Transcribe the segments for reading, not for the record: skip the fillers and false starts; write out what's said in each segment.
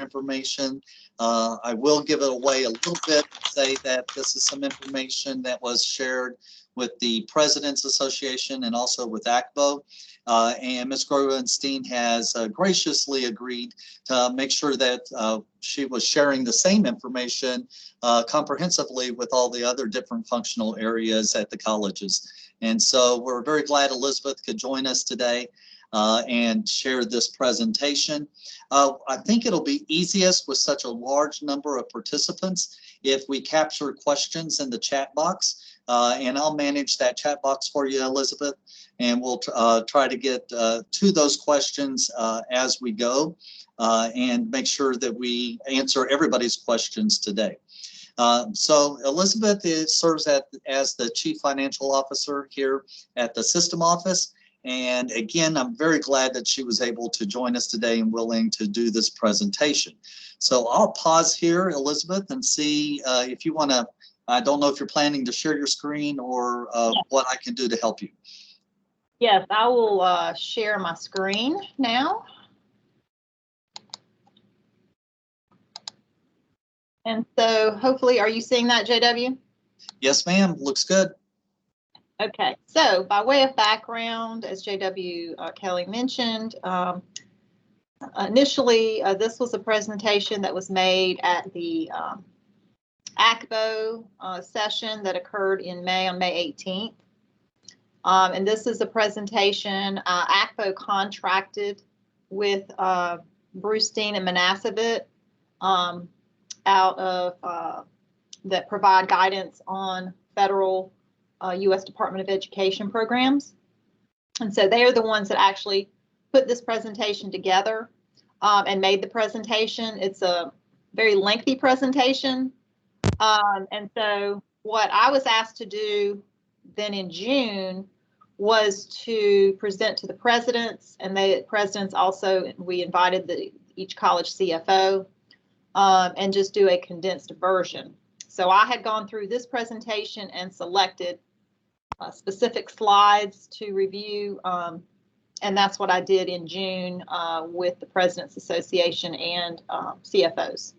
information. I will give it away a little bit, say that this is some information that was shared with the President's Association and also with ACBO. And Ms. Grovenstein has graciously agreed to make sure that she was sharing the same information comprehensively with all the other different functional areas at the colleges. And so we're very glad Elizabeth could join us today and share this presentation. I think it'll be easiest with such a large number of participants if we capture questions in the chat box. And I'll manage that chat box for you, Elizabeth, and we'll try to get to those questions as we go and make sure that we answer everybody's questions today. So Elizabeth serves as the Chief Financial Officer here at the System Office. And again, I'm very glad that she was able to join us today and willing to do this presentation. So I'll pause here, Elizabeth, and see if you want to, I don't know if you're planning to share your screen or what I can do to help you. Yes, I will share my screen now. And so hopefully, are you seeing that, JW? Yes, ma'am. Looks good. Okay, so by way of background, as JW Kelly mentioned, initially this was a presentation that was made at the ACBO session that occurred in May, on May 18th. And this is a presentation ACBO contracted with Grovenstein and Manassevit out of that provide guidance on federal U.S. Department of Education programs. And so they are the ones that actually put this presentation together and made the presentation. It's a very lengthy presentation. And so what I was asked to do then in June was to present to the presidents, and the presidents also, we invited each college CFO and just do a condensed version. So I had gone through this presentation and selected specific slides to review, and that's what I did in June with the President's Association and CFOs.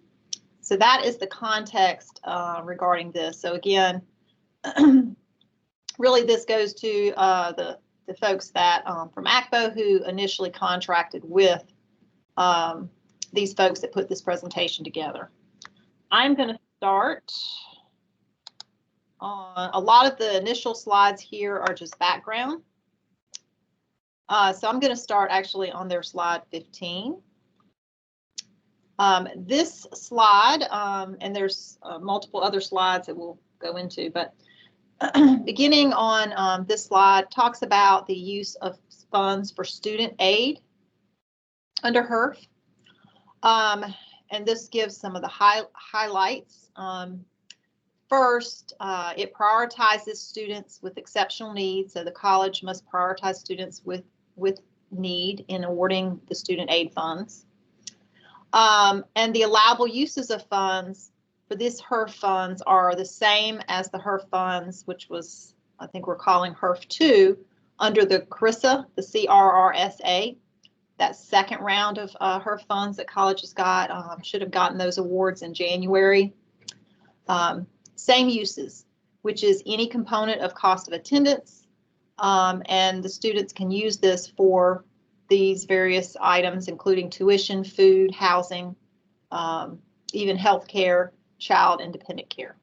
So that is the context regarding this. So again, really this goes to the folks that from ACBO who initially contracted with these folks that put this presentation together. I'm going to start. A lot of the initial slides here are just background. So I'm going to start actually on their slide 15. This slide, and there's multiple other slides that we'll go into, but beginning on this slide talks about the use of funds for student aid under HEERF. And this gives some of the highlights. First, it prioritizes students with exceptional needs, so the college must prioritize students with need in awarding the student aid funds. And the allowable uses of funds for this HEERF funds are the same as the HEERF funds, which was, I think we're calling HEERF 2, under the CRRSA, the CRRSA. That second round of HEERF funds that colleges got, should have gotten those awards in January. Same uses, which is any component of cost of attendance, and the students can use this for these various items, including tuition, food, housing, even health care, child and dependent care.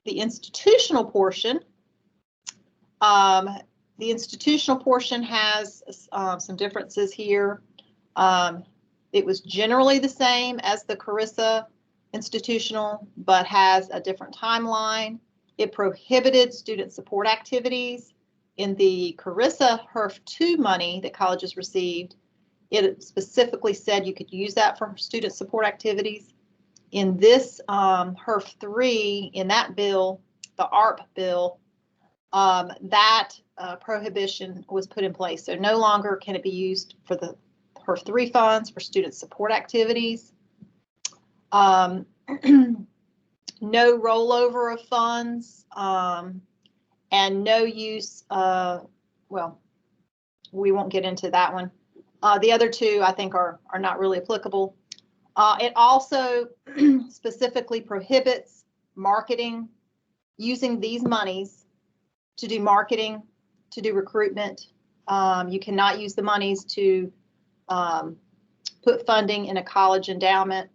The institutional portion, has some differences here. It was generally the same as the CRRSA institutional, but has a different timeline. It prohibited student support activities. In the CRRSA HEERF 2 money that colleges received, it specifically said you could use that for student support activities. In this HEERF 3, in that bill, the ARP bill, that prohibition was put in place. So no longer can it be used for the HEERF 3 funds for student support activities. No rollover of funds, and no use, well, we won't get into that one. The other two, I think, are not really applicable. It also specifically prohibits marketing, using these monies to do marketing, to do recruitment. You cannot use the monies to put funding in a college endowment.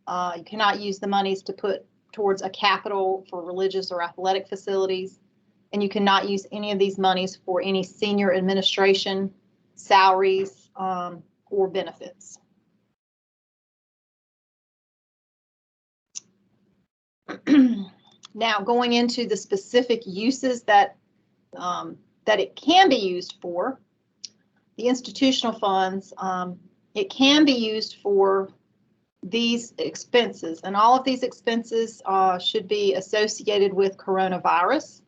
You cannot use the monies to put towards a capital for religious or athletic facilities. And you cannot use any of these monies for any senior administration, salaries, or benefits. Now, going into the specific uses that it can be used for, the institutional funds, it can be used for these expenses, and all of these expenses should be associated with coronavirus.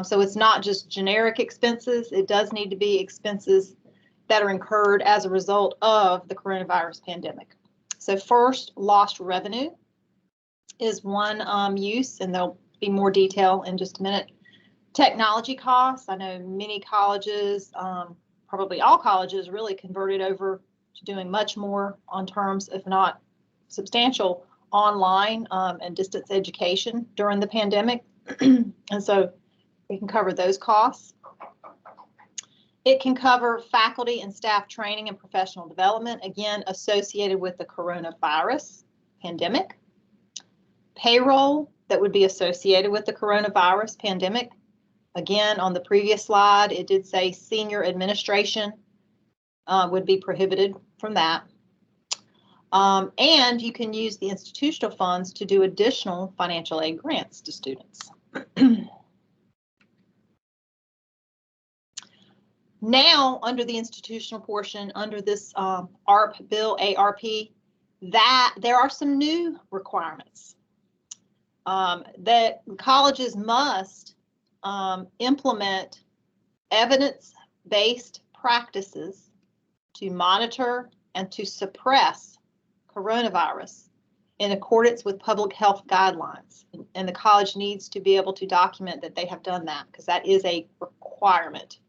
So it's not just generic expenses. It does need to be expenses that are incurred as a result of the coronavirus pandemic. So first, lost revenue is one use, and there'll be more detail in just a minute. Technology costs. I know many colleges, probably all colleges, really converted over to doing much more on terms, if not substantial, online and distance education during the pandemic. And so we can cover those costs. It can cover faculty and staff training and professional development, again, associated with the coronavirus pandemic. Payroll that would be associated with the coronavirus pandemic. Again, on the previous slide, it did say senior administration would be prohibited from that. And you can use the institutional funds to do additional financial aid grants to students. Now, under the institutional portion, under this ARP bill, ARP, that there are some new requirements that colleges must implement evidence-based practices to monitor and to suppress coronavirus in accordance with public health guidelines. And the college needs to be able to document that they have done that, because that is a requirement.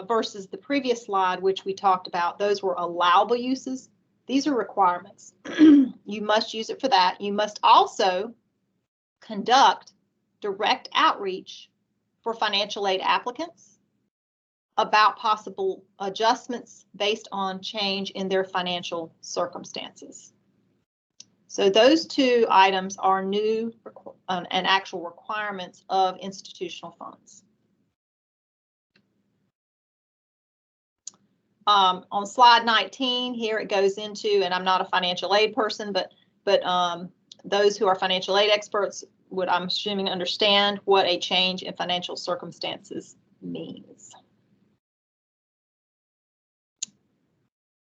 Versus the previous slide, which we talked about, those were allowable uses. These are requirements. You must use it for that. You must also conduct direct outreach for financial aid applicants about possible adjustments based on change in their financial circumstances. So those two items are new and actual requirements of institutional funds. On slide 19 here, it goes into, and I'm not a financial aid person, but those who are financial aid experts would, I'm assuming, understand what a change in financial circumstances means.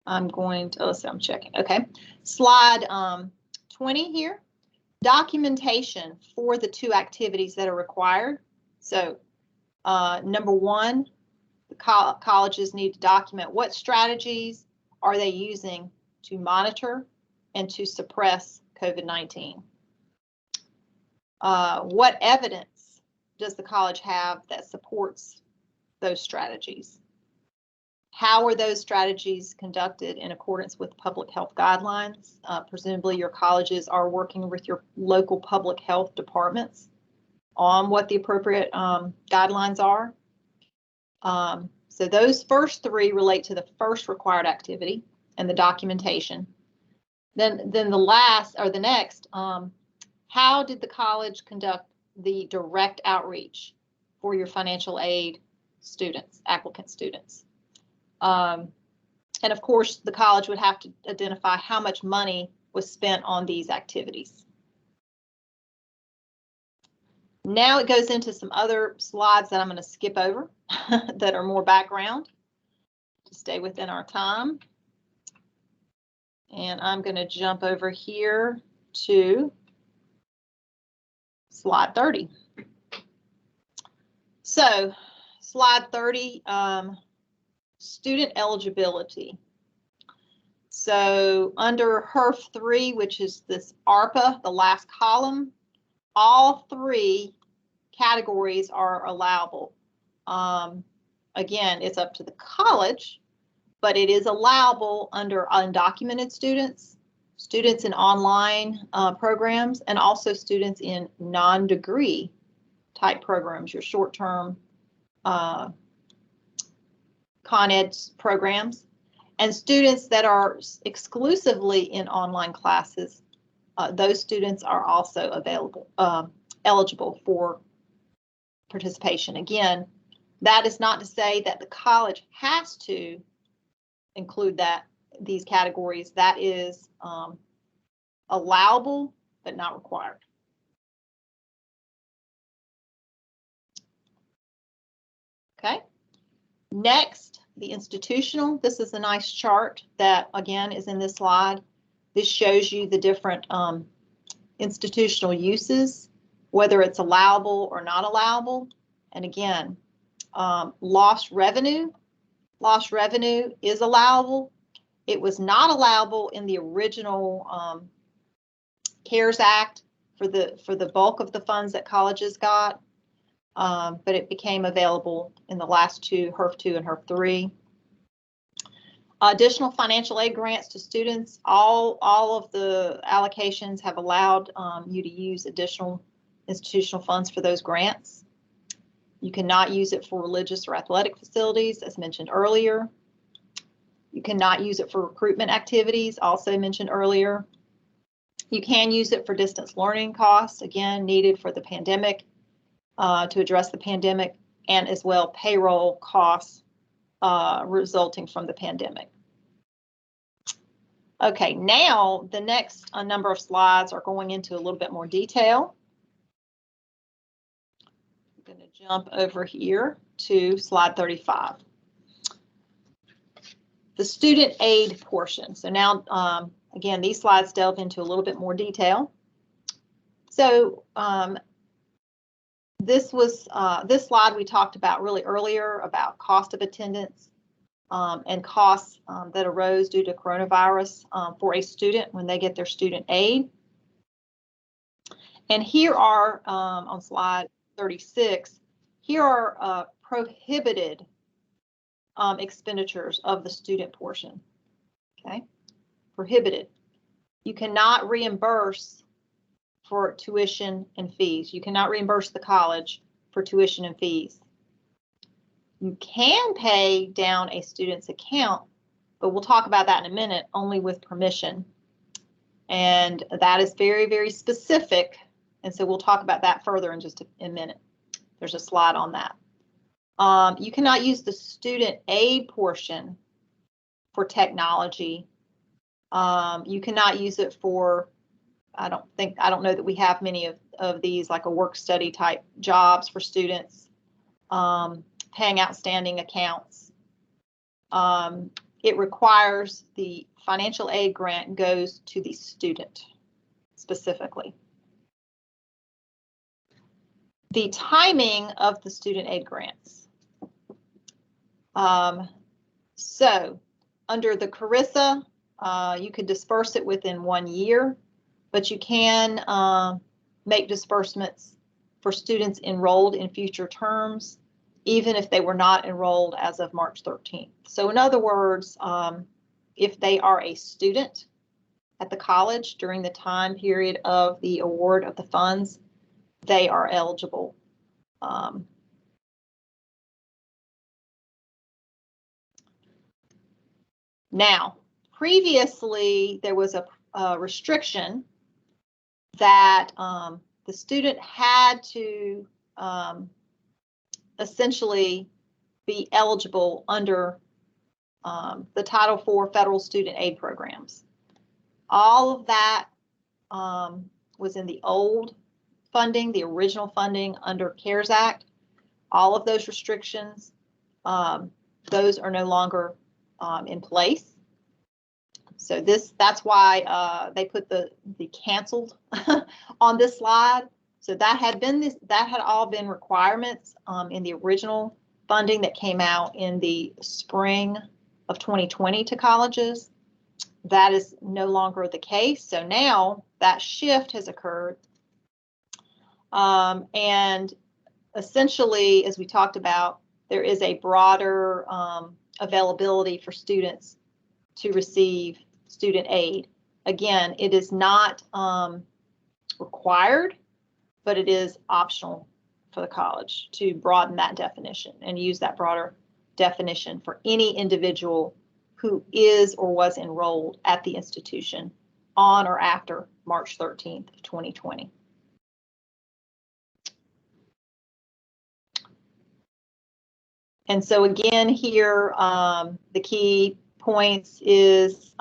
I'm going to, I'm checking. Okay, slide 20 here, documentation for the two activities that are required. So number one, the colleges need to document what strategies are they using to monitor and to suppress COVID-19. What evidence does the college have that supports those strategies? How are those strategies conducted in accordance with public health guidelines? Presumably your colleges are working with your local public health departments on what the appropriate guidelines are. So those first three relate to the first required activity and the documentation. Then the last, or the next, how did the college conduct the direct outreach for your financial aid students, applicant students? And of course, the college would have to identify how much money was spent on these activities. Now it goes into some other slides that I'm going to skip over that are more background to stay within our time. And I'm going to jump over here to slide 30. So slide 30, student eligibility. So under HEERF 3, which is this ARPA, the last column, all three categories are allowable. Again, it's up to the college but it is allowable under undocumented students, students in online programs, and also students in non-degree type programs, your short-term Con Ed programs, and students that are exclusively in online classes. Those students are also eligible for participation. Again, that is not to say that the college has to include these categories. That is allowable, but not required. Okay. Next, the institutional. This is a nice chart that, again, is in this slide. This shows you the different institutional uses, whether it's allowable or not allowable. And again, lost revenue. Lost revenue is allowable. It was not allowable in the original CARES Act for the bulk of the funds that colleges got, but it became available in the last two, HEERF 2 and HEERF 3. Additional financial aid grants to students. All of the allocations have allowed you to use additional institutional funds for those grants. You cannot use it for religious or athletic facilities, as mentioned earlier. You cannot use it for recruitment activities, also mentioned earlier. You can use it for distance learning costs, again, needed for the pandemic, to address the pandemic, and as well payroll costs resulting from the pandemic. Okay, now the next number of slides are going into a little bit more detail. I'm going to jump over here to slide 35. The student aid portion. So now, again, these slides delve into a little bit more detail. So this slide we talked about really earlier about cost of attendance and costs that arose due to coronavirus for a student when they get their student aid. And here are, on slide 36, here are prohibited expenditures of the student portion. Okay, prohibited. You cannot reimburse for tuition and fees. You cannot reimburse the college for tuition and fees. You can pay down a student's account, but we'll talk about that in a minute, only with permission. And that is very, very specific. And so we'll talk about that further in just a minute. There's a slide on that. You cannot use the student aid portion for technology. You cannot use it for, I don't know that we have many of these, like a work study type jobs for students, paying outstanding accounts. It requires the financial aid grant goes to the student specifically. The timing of the student aid grants. So under the CARISA, you could disperse it within 1 year, but you can make disbursements for students enrolled in future terms, even if they were not enrolled as of March 13th. So in other words, if they are a student at the college during the time period of the award of the funds, they are eligible. Now, previously, there was a restriction that the student had to essentially be eligible under the Title IV federal student aid programs. All of that was in the old funding, the original funding under CARES Act. All of those restrictions, those are no longer in place. So that's why they put the canceled on this slide. So that had all been requirements in the original funding that came out in the spring of 2020 to colleges. That is no longer the case. So now that shift has occurred. And essentially, as we talked about, there is a broader availability for students to receive student aid. Again, it is not required, but it is optional for the college to broaden that definition and use that broader definition for any individual who is or was enrolled at the institution on or after March 13th, 2020. And so again here, the key points is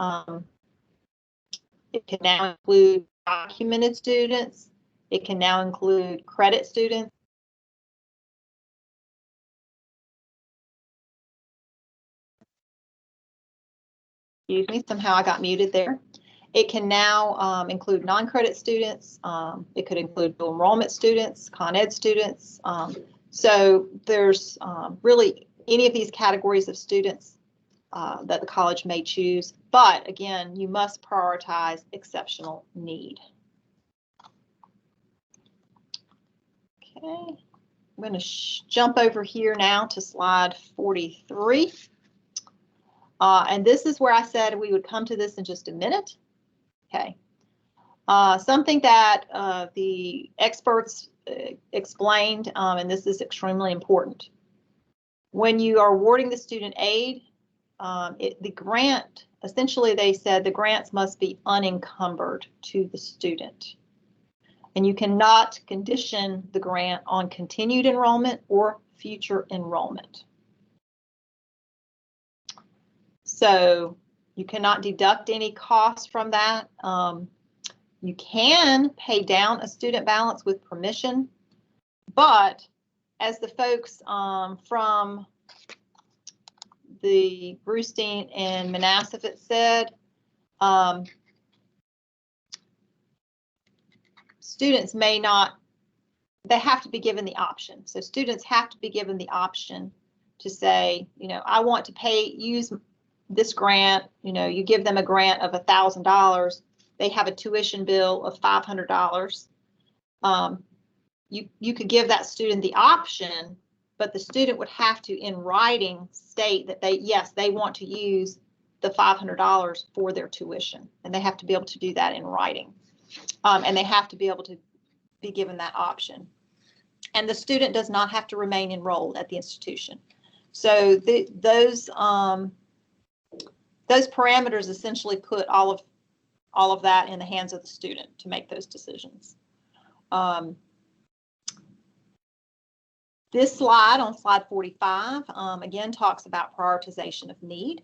it can now include documented students. It can now include credit students. Excuse me, somehow I got muted there. It can now include non-credit students. It could include dual enrollment students, Con Ed students. So there's really any of these categories of students that the college may choose. But again, you must prioritize exceptional need. Okay, I'm going to jump over here now to slide 43. And this is where I said we would come to this in just a minute. Okay. Something that the experts explained, and this is extremely important. When you are awarding the student aid, the grant, essentially they said the grants must be unencumbered to the student. And you cannot condition the grant on continued enrollment or future enrollment. So you cannot deduct any costs from that. You can pay down a student balance with permission, but as the folks from the Grovenstein and Manassas said, students may not, they have to be given the option. So students have to be given the option to say, you know, I want to use this grant. You know, you give them a grant of $1,000. They have a tuition bill of $500. You could give that student the option, but the student would have to, in writing, state that they want to use the $500 for their tuition, and they have to be able to do that in writing, and they have to be able to be given that option. And the student does not have to remain enrolled at the institution. So those parameters essentially put all of that in the hands of the student to make those decisions. This slide on slide 45, again, talks about prioritization of need.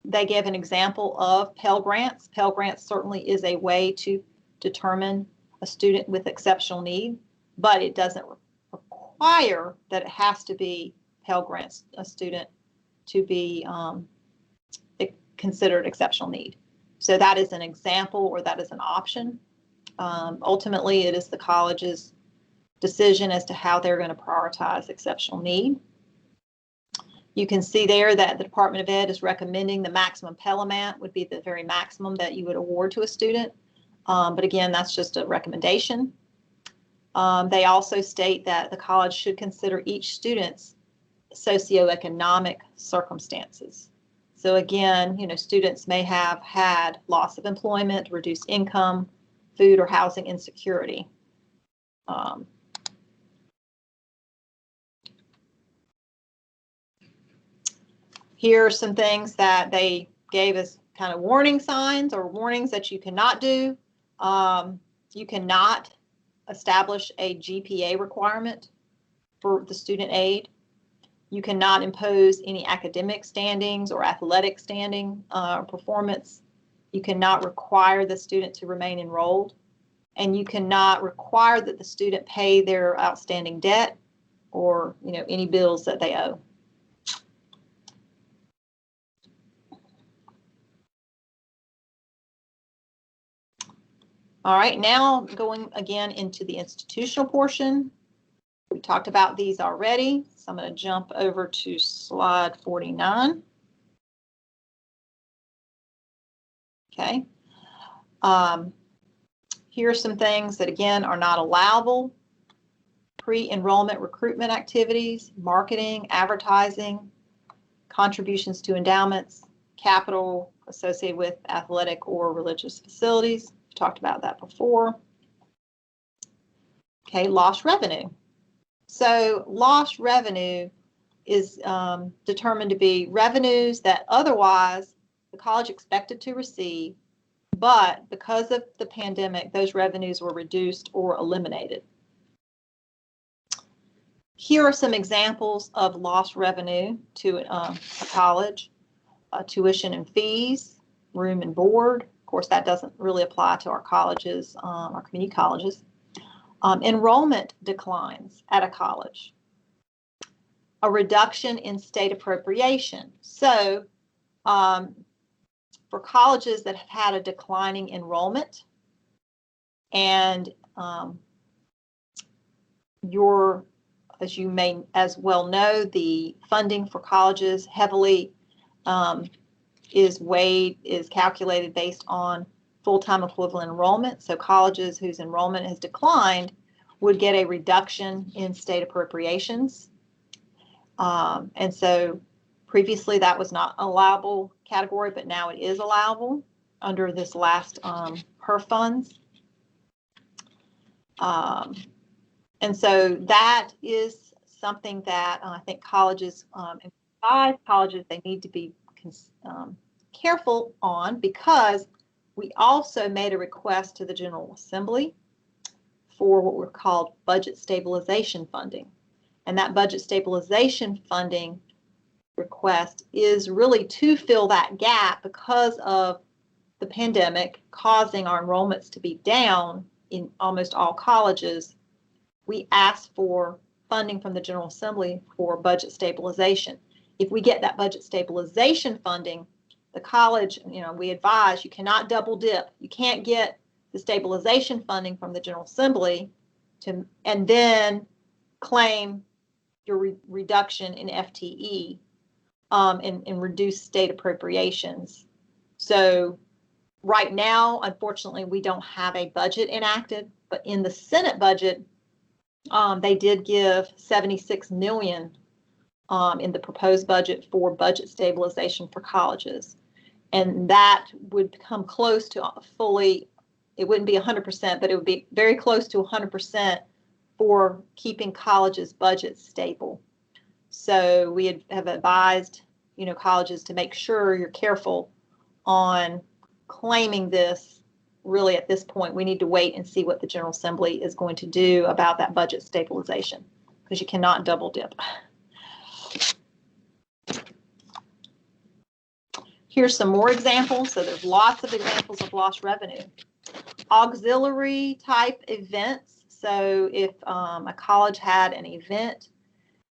They give an example of Pell Grants. Pell Grants certainly is a way to determine a student with exceptional need, but it doesn't require that it has to be Pell Grants, a student to be considered exceptional need. So that is an example, or that is an option. Ultimately, it is the college's decision as to how they're going to prioritize exceptional need. You can see there that the Department of Ed is recommending the maximum Pell amount would be the very maximum that you would award to a student. But again, that's just a recommendation. They also state that the college should consider each student's socioeconomic circumstances. So again, you know, students may have had loss of employment, reduced income, food or housing insecurity. Here are some things that they gave as kind of warning signs or warnings that you cannot do. You cannot establish a GPA requirement for the student aid. You cannot impose any academic standings or athletic standing performance. You cannot require the student to remain enrolled, and you cannot require that the student pay their outstanding debt or, you know, any bills that they owe. All right, now going again into the institutional portion. We talked about these already, so I'm going to jump over to slide 49. Okay. Here are some things that, again, are not allowable. Pre-enrollment recruitment activities, marketing, advertising, contributions to endowments, capital associated with athletic or religious facilities. We talked about that before. Okay, lost revenue. So lost revenue is determined to be revenues that otherwise the college expected to receive, but because of the pandemic, those revenues were reduced or eliminated. Here are some examples of lost revenue to a college. Tuition and fees, room and board. Of course, that doesn't really apply to our colleges, our community colleges. Enrollment declines at a college. A reduction in state appropriation. So for colleges that have had a declining enrollment, and as you may as well know, the funding for colleges heavily is calculated based on full-time equivalent enrollment. So colleges whose enrollment has declined would get a reduction in state appropriations. And so previously that was not an allowable category, but now it is allowable under this last HEERF funds. And so that is something that I think colleges, they need to be careful on, because we also made a request to the General Assembly for what were called budget stabilization funding. And that budget stabilization funding request is really to fill that gap because of the pandemic causing our enrollments to be down in almost all colleges. We asked for funding from the General Assembly for budget stabilization. If we get that budget stabilization funding, the college, we advise you cannot double dip. You can't get the stabilization funding from the General Assembly and then claim your reduction in FTE and reduce state appropriations. So right now, unfortunately, we don't have a budget enacted, but in the Senate budget, they did give $76 million in the proposed budget for budget stabilization for colleges. And that would come close to fully, it wouldn't be 100%, but it would be very close to 100% for keeping colleges' budgets stable. So we have advised, colleges to make sure you're careful on claiming this. Really, at this point, we need to wait and see what the General Assembly is going to do about that budget stabilization, because you cannot double dip. Here's some more examples. So there's lots of examples of lost revenue. Auxiliary type events. So if a college had an event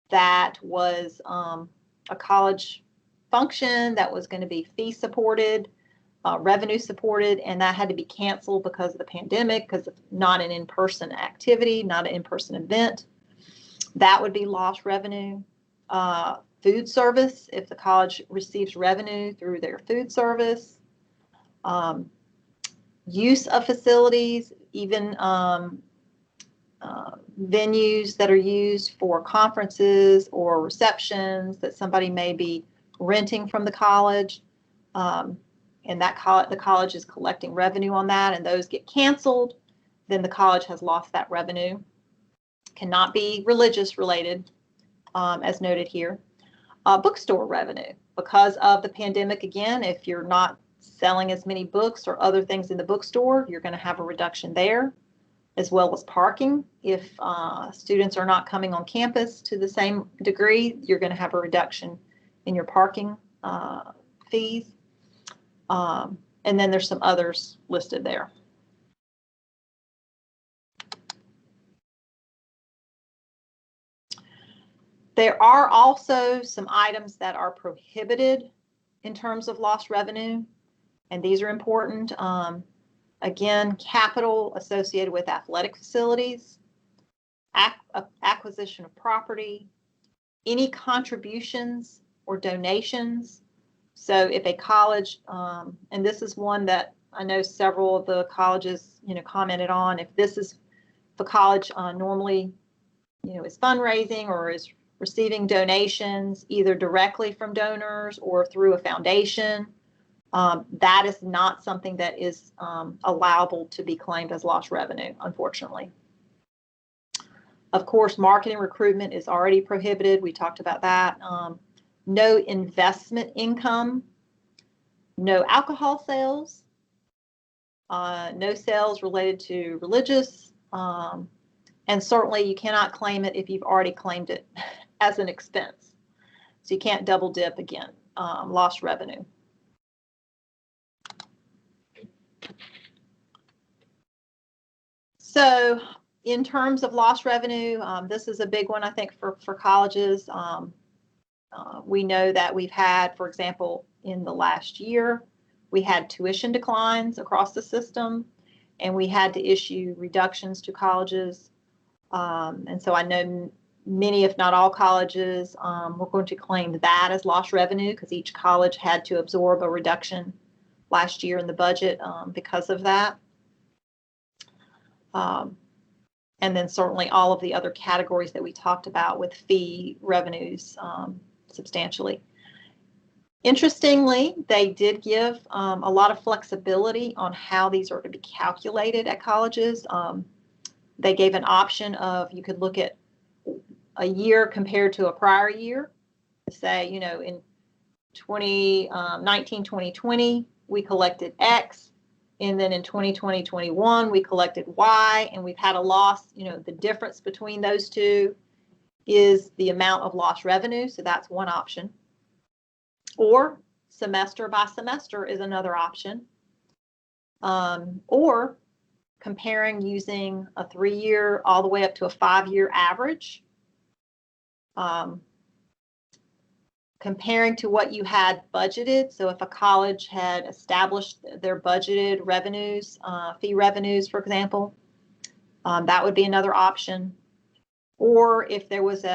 that was a college function that was going to be fee supported, revenue supported, and that had to be canceled because of the pandemic, because of not an in-person activity, not an in-person event, that would be lost revenue. Food service, if the college receives revenue through their food service. Use of facilities, even venues that are used for conferences or receptions that somebody may be renting from the college, and the college is collecting revenue on that, and those get canceled, then the college has lost that revenue. Cannot be religious related, as noted here. Bookstore revenue, because of the pandemic, again, if you're not selling as many books or other things in the bookstore, you're going to have a reduction there, as well as parking. If students are not coming on campus to the same degree, you're going to have a reduction in your parking fees. And then there's some others listed there. There are also some items that are prohibited in terms of lost revenue, and these are important. Again, capital associated with athletic facilities, acquisition of property, any contributions or donations. So if a college, and this is one that I know several of the colleges, commented on, if a college normally, is fundraising or is receiving donations either directly from donors or through a foundation. That is not something that is allowable to be claimed as lost revenue, unfortunately. Of course, marketing recruitment is already prohibited. We talked about that. No investment income, no alcohol sales, no sales related to religious, and certainly you cannot claim it if you've already claimed it as an expense. So you can't double dip again, lost revenue. So in terms of lost revenue, this is a big one, I think, for colleges. We know that we've had, for example, in the last year, we had tuition declines across the system, and we had to issue reductions to colleges. And so I know many, if not all colleges, were going to claim that as lost revenue because each college had to absorb a reduction last year in the budget because of that. And then certainly all of the other categories that we talked about with fee revenues substantially. Interestingly, they did give a lot of flexibility on how these are to be calculated at colleges. They gave an option of you could look at a year compared to a prior year. Say, you know, in 2019, 2020, we collected X. And then in 2020, 21, we collected Y, and we've had a loss. You know, the difference between those two is the amount of lost revenue. So that's one option. Or semester by semester is another option. Or comparing using a 3-year all the way up to a 5-year average. Comparing to what you had budgeted. So if a college had established their budgeted revenues, fee revenues, for example, that would be another option. Or if there was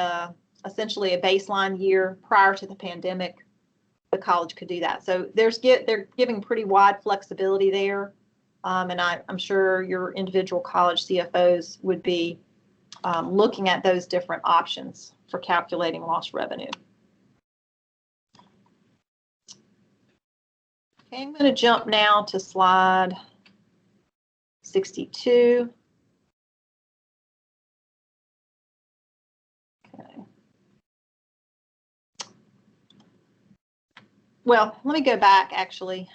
essentially a baseline year prior to the pandemic, the college could do that. So they're giving pretty wide flexibility there. And I'm sure your individual college CFOs would be looking at those different options for calculating lost revenue. Okay, I'm going to jump now to slide 62. Okay. Well, let me go back actually,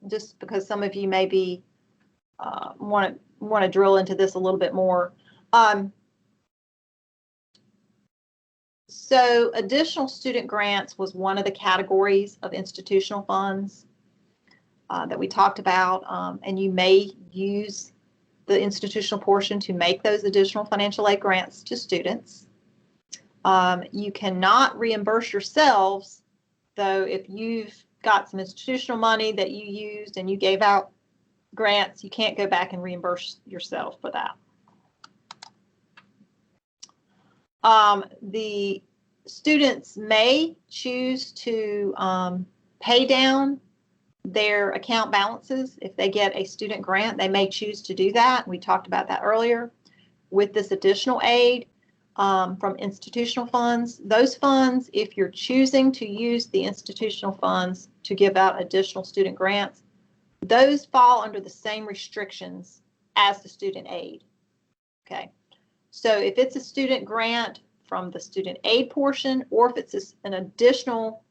just because some of you maybe want to drill into this a little bit more. So additional student grants was one of the categories of institutional funds that we talked about, and you may use the institutional portion to make those additional financial aid grants to students. You cannot reimburse yourselves, though, if you've got some institutional money that you used and you gave out grants, you can't go back and reimburse yourself for that. The students may choose to pay down their account balances. If they get a student grant, they may choose to do that. We talked about that earlier. With this additional aid from institutional funds, those funds, if you're choosing to use the institutional funds to give out additional student grants, those fall under the same restrictions as the student aid. Okay. So if it's a student grant from the student aid portion, or if it's an additional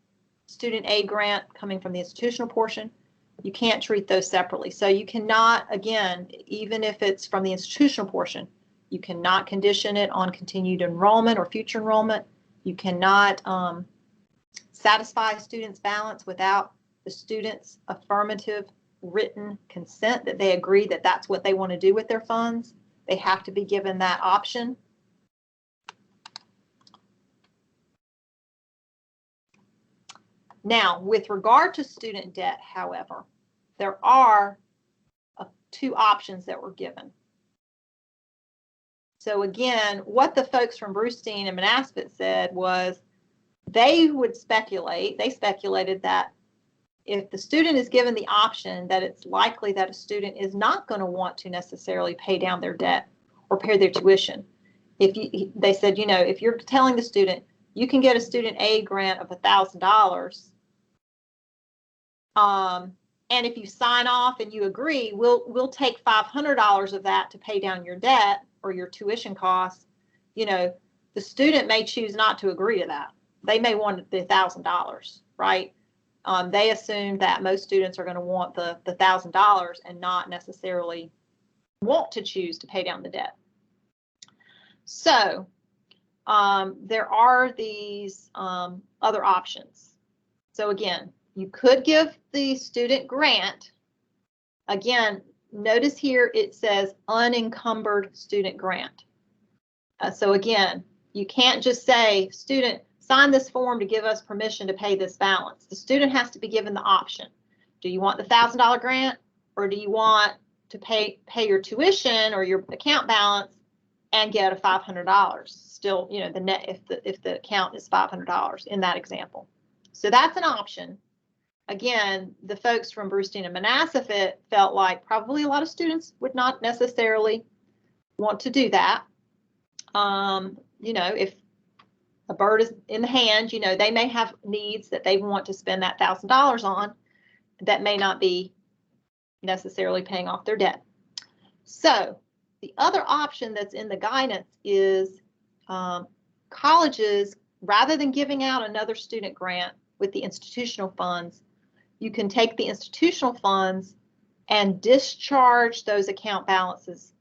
student aid grant coming from the institutional portion, you can't treat those separately. So you cannot, again, even if it's from the institutional portion, you cannot condition it on continued enrollment or future enrollment. You cannot satisfy a student's balance without the student's affirmative written consent that they agree that that's what they want to do with their funds. They have to be given that option. Now, with regard to student debt, however, there are 2 options that were given. So again, what the folks from Grovenstein and Manassas said was they speculated that if the student is given the option, that it's likely that a student is not going to want to necessarily pay down their debt or pay their tuition. they said, if you're telling the student you can get a student aid grant of $1,000, and if you sign off and you agree, we'll take $500 of that to pay down your debt or your tuition costs. The student may choose not to agree to that. They may want the $1,000, right? They assume that most students are going to want the $1,000 and not necessarily want to choose to pay down the debt. So there are these other options. So again, you could give the student grant. Again, notice here it says unencumbered student grant. So again, you can't just say, student, sign this form to give us permission to pay this balance. The student has to be given the option. Do you want the $1,000 grant, or do you want to pay your tuition or your account balance and get a $500? Still, the net, if the account is $500 in that example. So that's an option. Again, the folks from Grovenstein and Manasafet felt like probably a lot of students would not necessarily want to do that. If a bird is in the hand, they may have needs that they want to spend that $1,000 on that may not be necessarily paying off their debt. So the other option that's in the guidance is colleges, rather than giving out another student grant with the institutional funds, you can take the institutional funds and discharge those account balances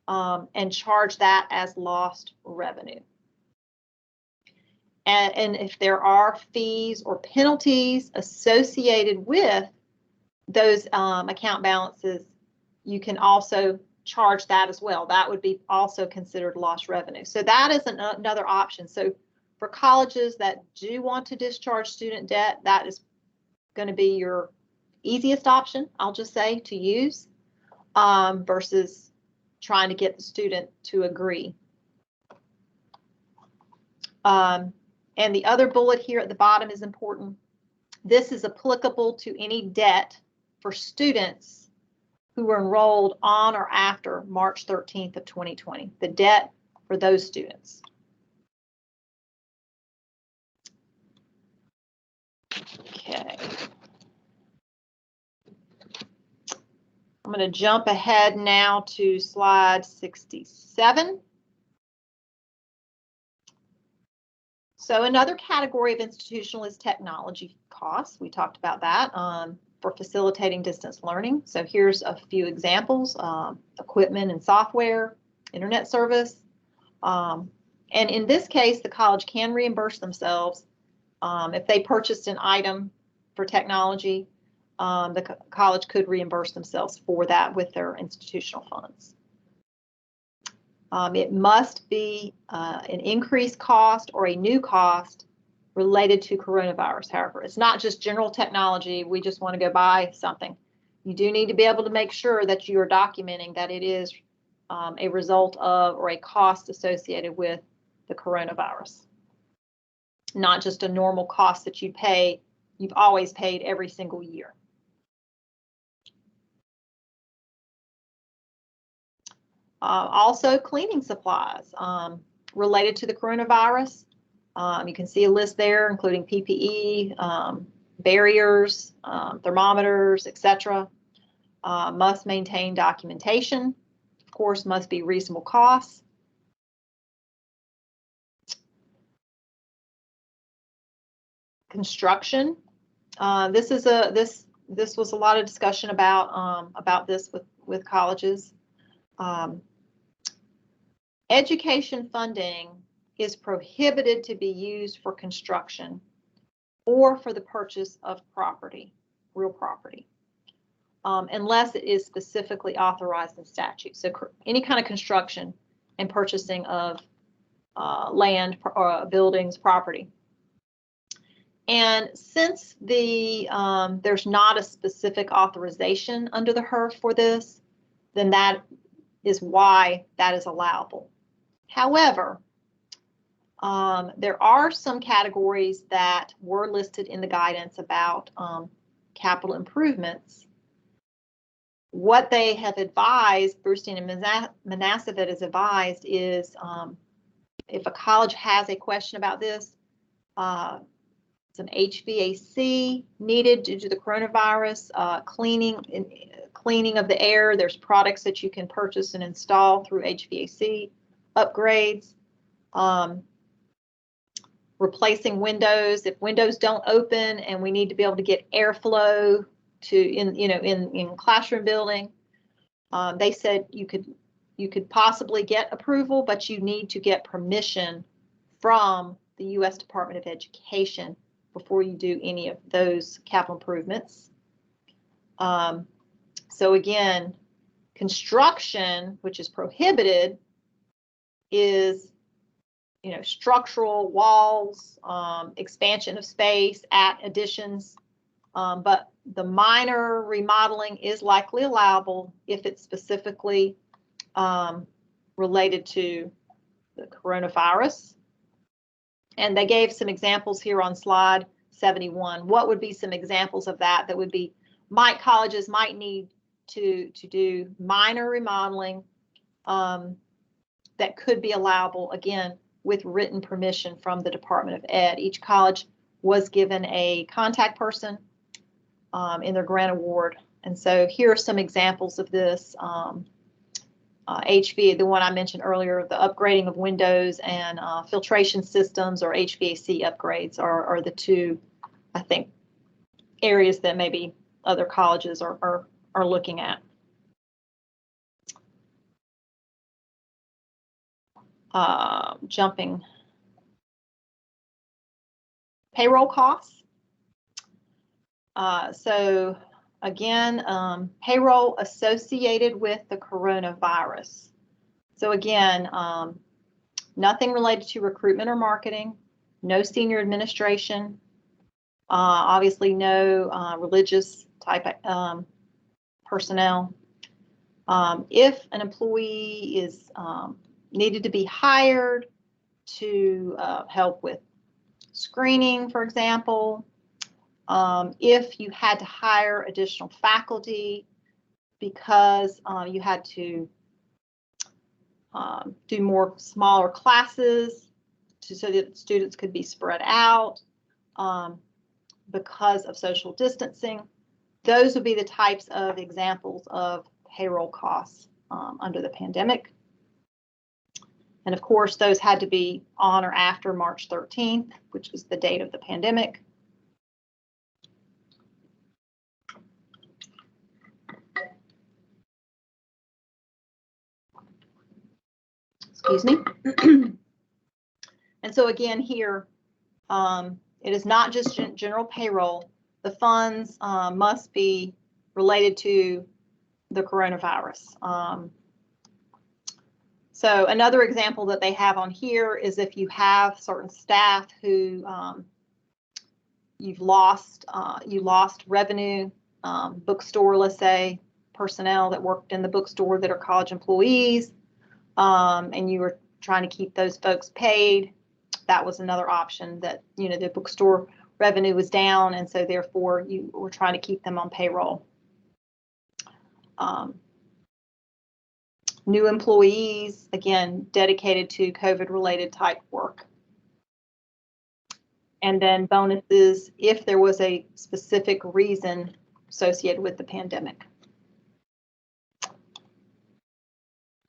and charge that as lost revenue. And if there are fees or penalties associated with those account balances, you can also charge that as well. That would be also considered lost revenue. So that is another option. So for colleges that do want to discharge student debt, that is going to be your easiest option, I'll just say, to use versus trying to get the student to agree. And the other bullet here at the bottom is important. This is applicable to any debt for students who were enrolled on or after March 13th of 2020, the debt for those students. Okay. I'm going to jump ahead now to slide 67. So another category of institutional is technology costs. We talked about that for facilitating distance learning. So here's a few examples: equipment and software, internet service. And in this case, the college can reimburse themselves if they purchased an item for technology. The college could reimburse themselves for that with their institutional funds. It must be an increased cost or a new cost related to coronavirus. However, it's not just general technology. We just want to go buy something. You do need to be able to make sure that you are documenting that it is a result of or a cost associated with the coronavirus. Not just a normal cost that you pay, you've always paid every single year. Also, cleaning supplies related to the coronavirus. You can see a list there, including PPE, barriers, thermometers, etc. Must maintain documentation. Of course, must be reasonable costs. Construction. This was a lot of discussion about this with colleges. Education funding is prohibited to be used for construction or for the purchase of property, real property, unless it is specifically authorized in statute. So any kind of construction and purchasing of land, buildings, property. And since there's not a specific authorization under the HEERF for this, then that is why that is allowable. However, there are some categories that were listed in the guidance about capital improvements. What they have advised, Grovenstein and Manasafet has advised, is if a college has a question about this, some HVAC needed due to the coronavirus, cleaning of the air. There's products that you can purchase and install through HVAC upgrades. Replacing windows. If windows don't open and we need to be able to get airflow in classroom building, they said you could possibly get approval, but you need to get permission from the U.S. Department of Education before you do any of those capital improvements. So again, construction, which is prohibited, is structural walls, expansion of space, additions, but the minor remodeling is likely allowable if it's specifically related to the coronavirus. And they gave some examples here on slide 71. What would be some examples of that? That would be colleges might need to do minor remodeling that could be allowable, again, with written permission from the Department of Ed. Each college was given a contact person in their grant award. And so here are some examples of this. HV, the one I mentioned earlier, the upgrading of windows and filtration systems or HVAC upgrades are the two, I think, areas that maybe other colleges are looking at. Jumping. Payroll costs. So again, payroll associated with the coronavirus. So again, nothing related to recruitment or marketing, no senior administration, obviously no religious type personnel. If an employee is needed to be hired to help with screening, for example, if you had to hire additional faculty because you had to do more smaller classes so that students could be spread out because of social distancing, those would be the types of examples of payroll costs under the pandemic. And of course, those had to be on or after March 13th, which is the date of the pandemic. Excuse me. And so again here, it is not just general payroll. The funds must be related to the coronavirus. So another example that they have on here is if you have certain staff who you lost revenue, bookstore, let's say, personnel that worked in the bookstore that are college employees, and you were trying to keep those folks paid. That was another option, that the bookstore revenue was down, and so therefore you were trying to keep them on payroll. New employees, again, dedicated to COVID-related type work. And then bonuses if there was a specific reason associated with the pandemic.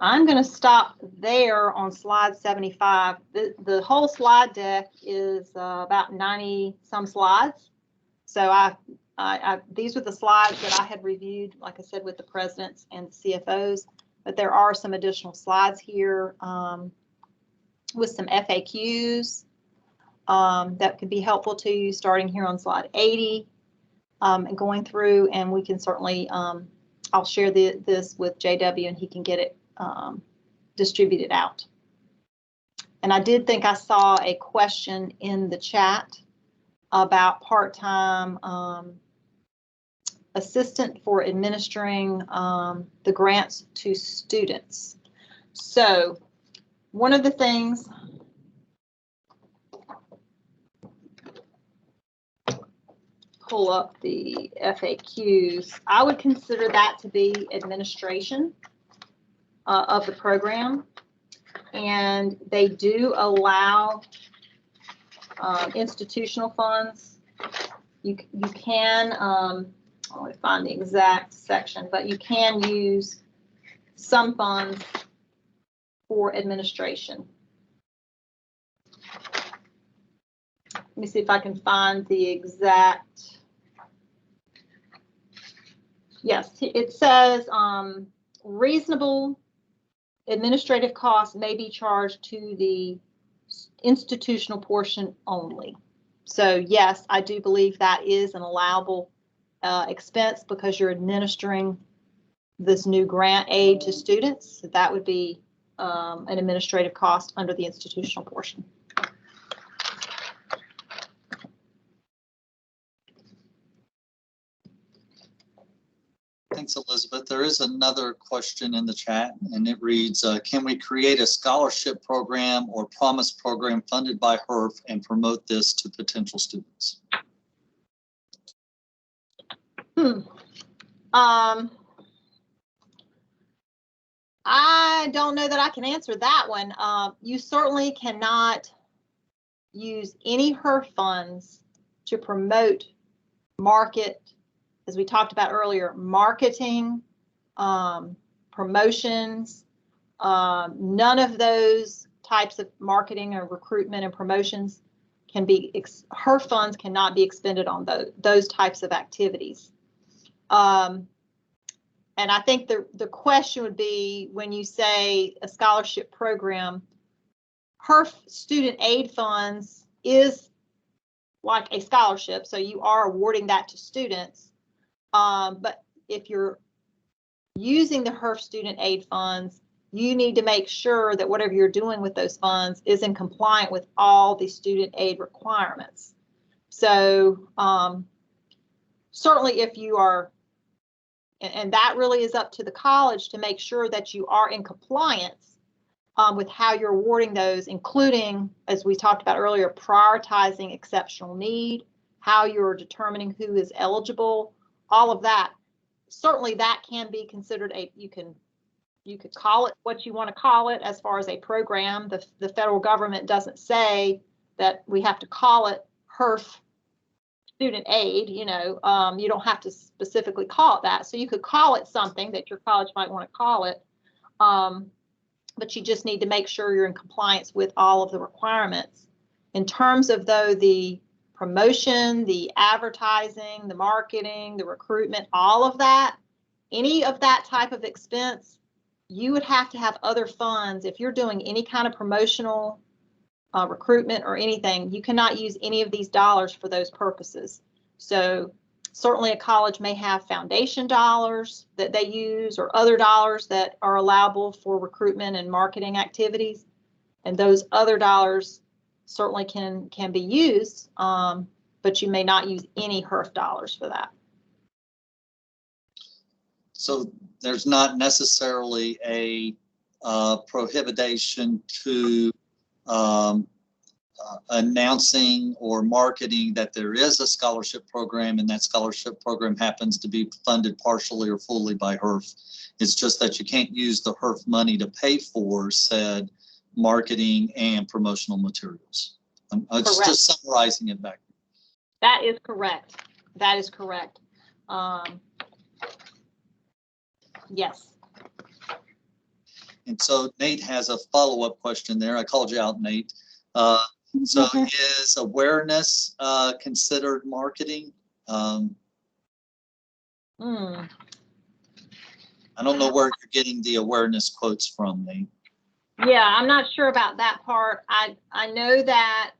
I'm going to stop there on slide 75. The whole slide deck is about 90 some slides. So these are the slides that I had reviewed, like I said, with the presidents and the CFOs. But there are some additional slides here with some FAQs that could be helpful to you, starting here on slide 80 and going through. And we can certainly, I'll share this with JW and he can get it distributed out. And I did think I saw a question in the chat about part-time assistant for administering the grants to students. So one of the things, pull up the FAQs, I would consider that to be administration of the program. and they do allow institutional funds. You can, let me find the exact section, but you can use some funds for administration. Let me see if I can find the exact. Yes, it says reasonable administrative costs may be charged to the institutional portion only. So yes, I do believe that is an allowable expense because you're administering this new grant aid to students. So that would be an administrative cost under the institutional portion. Thanks, Elizabeth. There is another question in the chat, and it reads, can we create a scholarship program or promise program funded by HEERF and promote this to potential students? I don't know that I can answer that one. You certainly cannot use any HEERF funds to promote, market, as we talked about earlier, marketing, promotions. None of those types of marketing or recruitment and promotions can be, HEERF funds cannot be expended on those types of activities. And I think the question would be, when you say a scholarship program, HEERF student aid funds is like a scholarship, so you are awarding that to students. But if you're using the HEERF student aid funds, you need to make sure that whatever you're doing with those funds is in compliance with all the student aid requirements. So certainly if you are, and that really is up to the college to make sure that you are in compliance with how you're awarding those, including, as we talked about earlier, prioritizing exceptional need, how you're determining who is eligible, all of that. Certainly that can be considered you could call it what you want to call it as far as a program. The federal government doesn't say that we have to call it HEERF student aid, you don't have to specifically call it that. So you could call it something that your college might want to call it, but you just need to make sure you're in compliance with all of the requirements. In terms of, though, the promotion, the advertising, the marketing, the recruitment, all of that, any of that type of expense, you would have to have other funds. If you're doing any kind of promotional recruitment or anything, you cannot use any of these dollars for those purposes. So certainly a college may have foundation dollars that they use or other dollars that are allowable for recruitment and marketing activities. And those other dollars certainly can be used, but you may not use any HEERF dollars for that. So there's not necessarily a prohibition to announcing or marketing that there is a scholarship program, and that scholarship program happens to be funded partially or fully by HEERF. It's just that you can't use the HEERF money to pay for said marketing and promotional materials. It's just summarizing it back. That is correct. That is correct. Yes. And so Nate has a follow-up question there. I called you out, Nate. So is awareness considered marketing? I don't know where you're getting the awareness quotes from, Nate. Yeah, I'm not sure about that part. I know that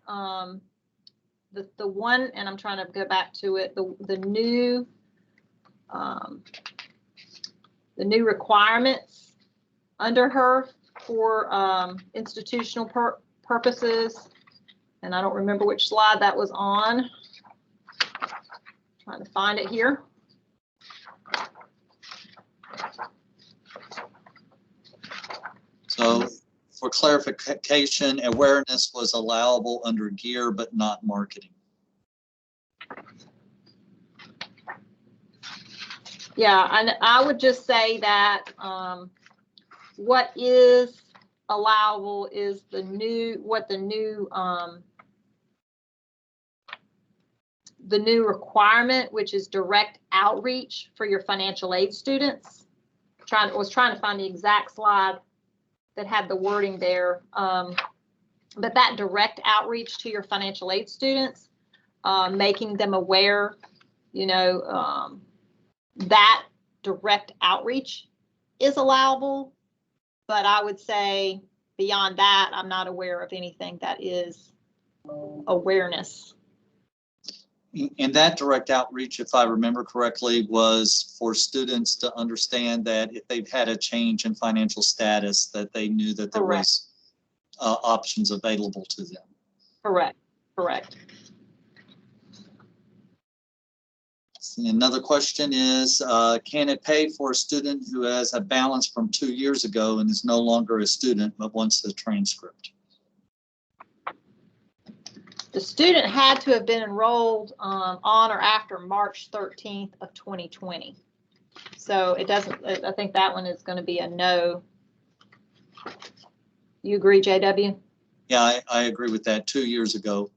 the one, and I'm trying to go back to it, the new requirements under HEERF for institutional purposes, and I don't remember which slide that was on. Trying to find it here. So for clarification, awareness was allowable under gear, but not marketing. Yeah, and I would just say that what is allowable is the new requirement, which is direct outreach for your financial aid students. Was trying to find the exact slide that had the wording there. But that direct outreach to your financial aid students, making them aware, that direct outreach is allowable. But I would say beyond that, I'm not aware of anything that is awareness. And that direct outreach, if I remember correctly, was for students to understand that if they've had a change in financial status, that they knew that there was options available to them. Correct. Another question is, can it pay for a student who has a balance from 2 years ago and is no longer a student but wants the transcript? The student had to have been enrolled on or after March 13th of 2020. So it doesn't, I think that one is going to be a no. You agree, JW? Yeah, I agree with that. 2 years ago.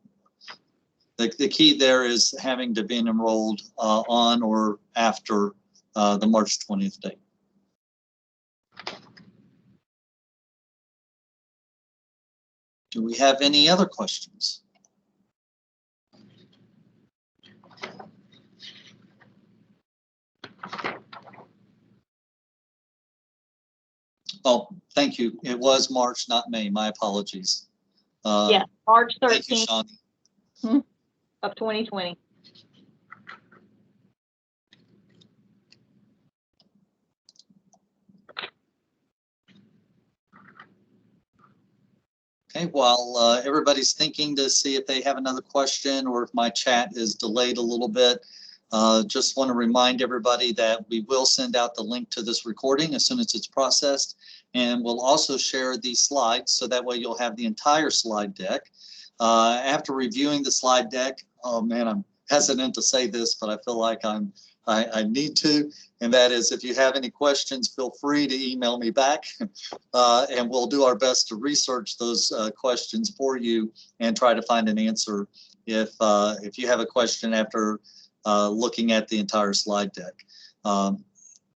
The key there is having to be enrolled on or after the March 20th date. Do we have any other questions? Oh, thank you. It was March, not May. My apologies. Yeah, March 13th. Thank you, Shawnee. Of 2020. Okay, while everybody's thinking to see if they have another question or if my chat is delayed a little bit, just want to remind everybody that we will send out the link to this recording as soon as it's processed, and we'll also share these slides so that way you'll have the entire slide deck. After reviewing the slide deck, oh man, I'm hesitant to say this, but I feel like I need to, and that is if you have any questions, feel free to email me back, and we'll do our best to research those questions for you and try to find an answer if you have a question after looking at the entire slide deck.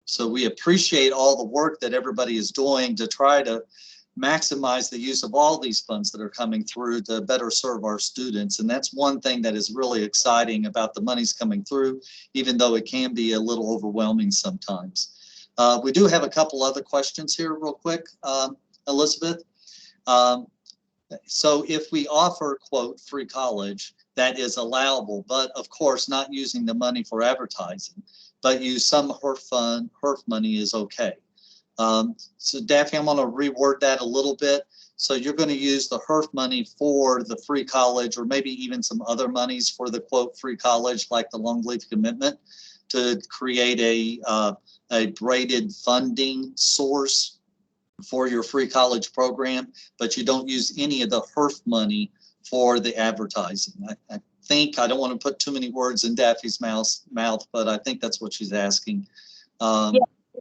So we appreciate all the work that everybody is doing to try to maximize the use of all these funds that are coming through to better serve our students. And that's one thing that is really exciting about the monies coming through, even though it can be a little overwhelming sometimes. We do have a couple other questions here real quick, Elizabeth. So if we offer, quote, free college, that is allowable, but of course not using the money for advertising, but use some HEERF money is okay. So Daphne, I'm going to reword that a little bit. So you're going to use the HEERF money for the free college, or maybe even some other monies for the quote free college, like the long leave commitment, to create a braided funding source for your free college program, but you don't use any of the HEERF money for the advertising. I think, I don't want to put too many words in Daphne's mouth, but I think that's what she's asking. Yeah.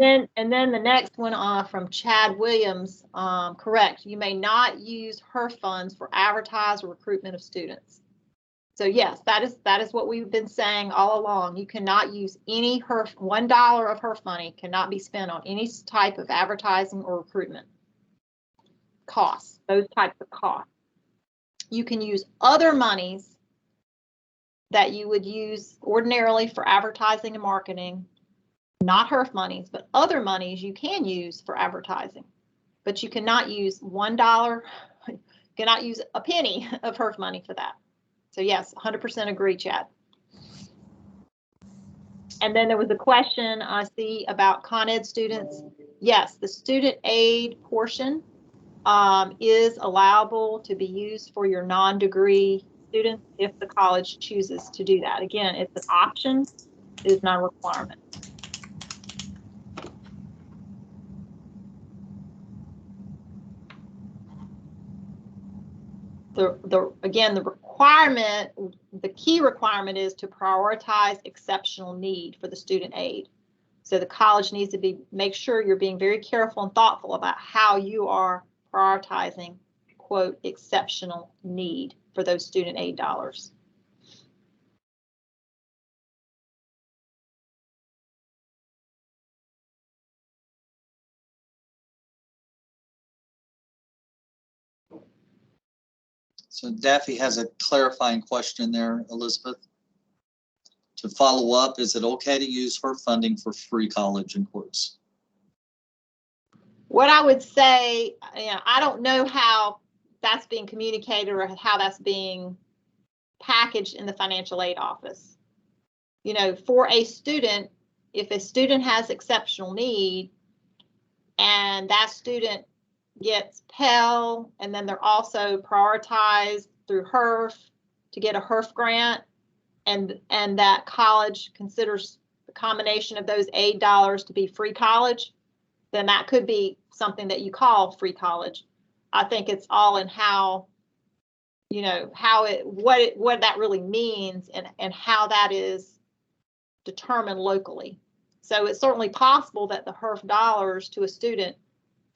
And then the next one from Chad Williams, correct. You may not use HEERF funds for advertise or recruitment of students. So yes, that is what we've been saying all along. You cannot use any HEERF, $1 of HEERF money cannot be spent on any type of advertising or recruitment costs, those types of costs. You can use other monies that you would use ordinarily for advertising and marketing, not HEERF monies, but other monies you can use for advertising. But you cannot use $1, cannot use a penny of HEERF money for that. So yes, 100% agree, Chad. And then there was a question I see about Con Ed students. Yes, the student aid portion is allowable to be used for your non-degree students if the college chooses to do that. Again, it's an option, it is not a requirement. Again, the requirement, the key requirement is to prioritize exceptional need for the student aid. So the college needs to make sure you're being very careful and thoughtful about how you are prioritizing, quote, exceptional need for those student aid dollars. So Daffy has a clarifying question there, Elizabeth. To follow up, is it okay to use HEERF funding for free college in quotes? What I would say, I don't know how that's being communicated or how that's being packaged in the financial aid office. For a student, if a student has exceptional need and that student gets Pell, and then they're also prioritized through HEERF to get a HEERF grant, and that college considers the combination of those aid dollars to be free college, then that could be something that you call free college. I think it's all in how, what that really means and how that is determined locally. So it's certainly possible that the HEERF dollars to a student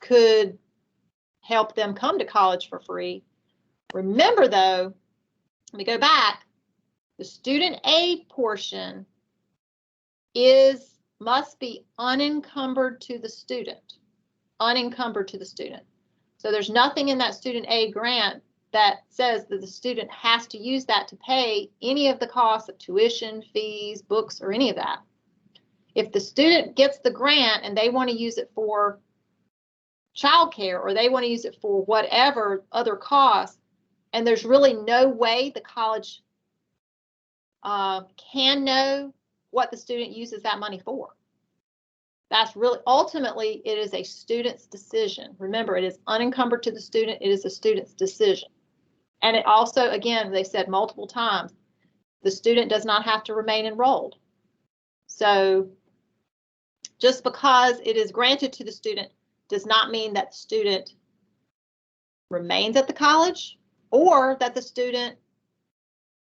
could help them come to college for free. Remember though, let me go back, the student aid portion must be unencumbered to the student, So there's nothing in that student aid grant that says that the student has to use that to pay any of the costs of tuition, fees, books, or any of that. If the student gets the grant and they want to use it for childcare, or they want to use it for whatever other costs, and there's really no way the college can know what the student uses that money for. That's really, ultimately, it is a student's decision. Remember, it is unencumbered to the student. It is a student's decision. And it also, again, they said multiple times, the student does not have to remain enrolled. So just because it is granted to the student does not mean that the student remains at the college or that the student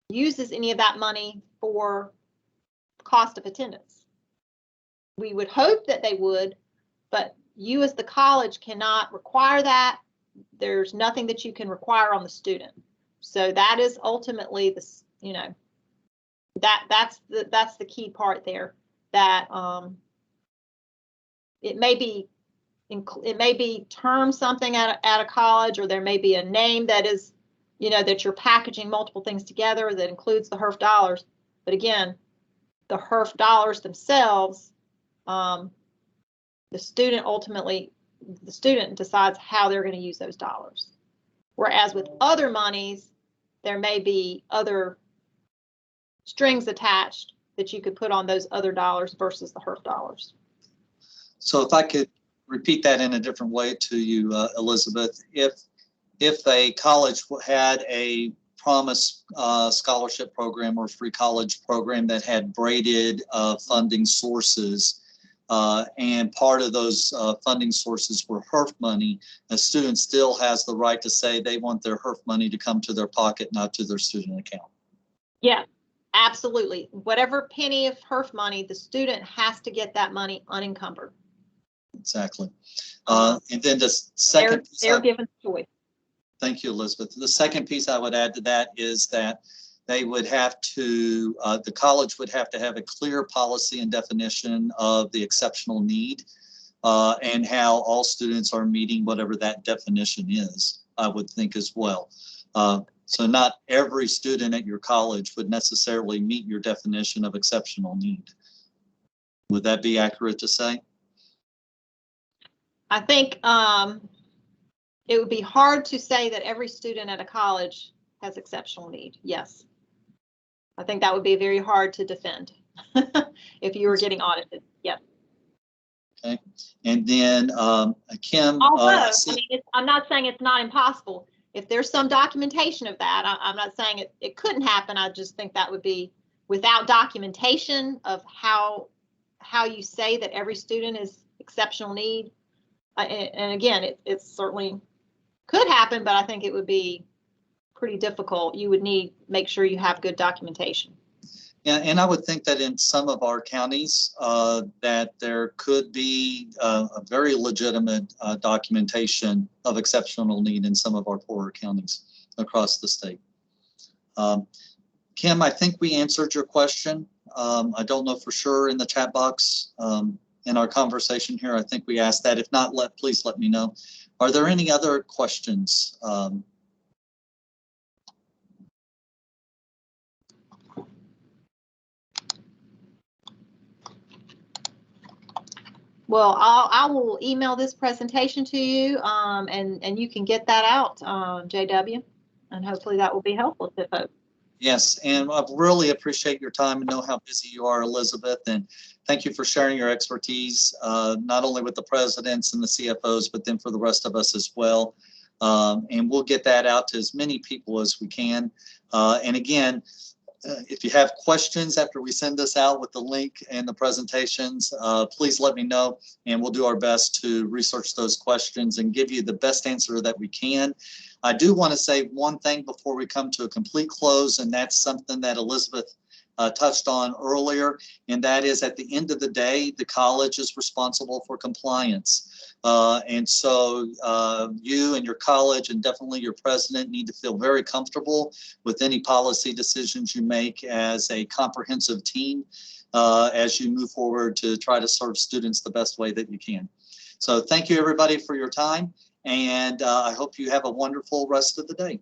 uses any of that money for cost of attendance. We would hope that they would, but you as the college cannot require that. There's nothing that you can require on the student. So that is ultimately that's the key part there, that it may be termed something at a college, or there may be a name that is, that you're packaging multiple things together that includes the HEERF dollars. But again, the HEERF dollars themselves, the student decides how they're going to use those dollars. Whereas with other monies, there may be other strings attached that you could put on those other dollars versus the HEERF dollars. So if I could repeat that in a different way to you, Elizabeth, if a college had a promise scholarship program or free college program that had braided funding sources, and part of those funding sources were HEERF money, a student still has the right to say they want their HEERF money to come to their pocket, not to their student account. Yeah, absolutely. Whatever penny of HEERF money, the student has to get that money unencumbered. Exactly. And then the second piece, they're given choice. Thank you, Elizabeth. The second piece I would add to that is that they would have to, the college would have to have a clear policy and definition of the exceptional need and how all students are meeting whatever that definition is, I would think as well. So not every student at your college would necessarily meet your definition of exceptional need. Would that be accurate to say? I think it would be hard to say that every student at a college has exceptional need. Yes. I think that would be very hard to defend if you were getting audited. Yep. Okay. And then Kim. Although, I'm not saying it's not impossible. If there's some documentation of that, I'm not saying it couldn't happen. I just think that would be without documentation of how you say that every student is exceptional need. And again, it certainly could happen, but I think it would be pretty difficult. You would make sure you have good documentation. And I would think that in some of our counties that there could be a very legitimate documentation of exceptional need in some of our poorer counties across the state. Kim, I think we answered your question. I don't know for sure in the chat box in our conversation here. I think we asked that. If not, please let me know. Are there any other questions? Well, I will email this presentation to you, and you can get that out, JW, and hopefully that will be helpful to folks. Yes, and I really appreciate your time and know how busy you are, Elizabeth, and thank you for sharing your expertise, not only with the presidents and the CFOs, but then for the rest of us as well. And we'll get that out to as many people as we can. And again, if you have questions after we send this out with the link and the presentations, please let me know, and we'll do our best to research those questions and give you the best answer that we can. I do want to say one thing before we come to a complete close, and that's something that Elizabeth touched on earlier, and that is at the end of the day, the college is responsible for compliance. And so you and your college and definitely your president need to feel very comfortable with any policy decisions you make as a comprehensive team as you move forward to try to serve students the best way that you can. So thank you everybody for your time, and I hope you have a wonderful rest of the day.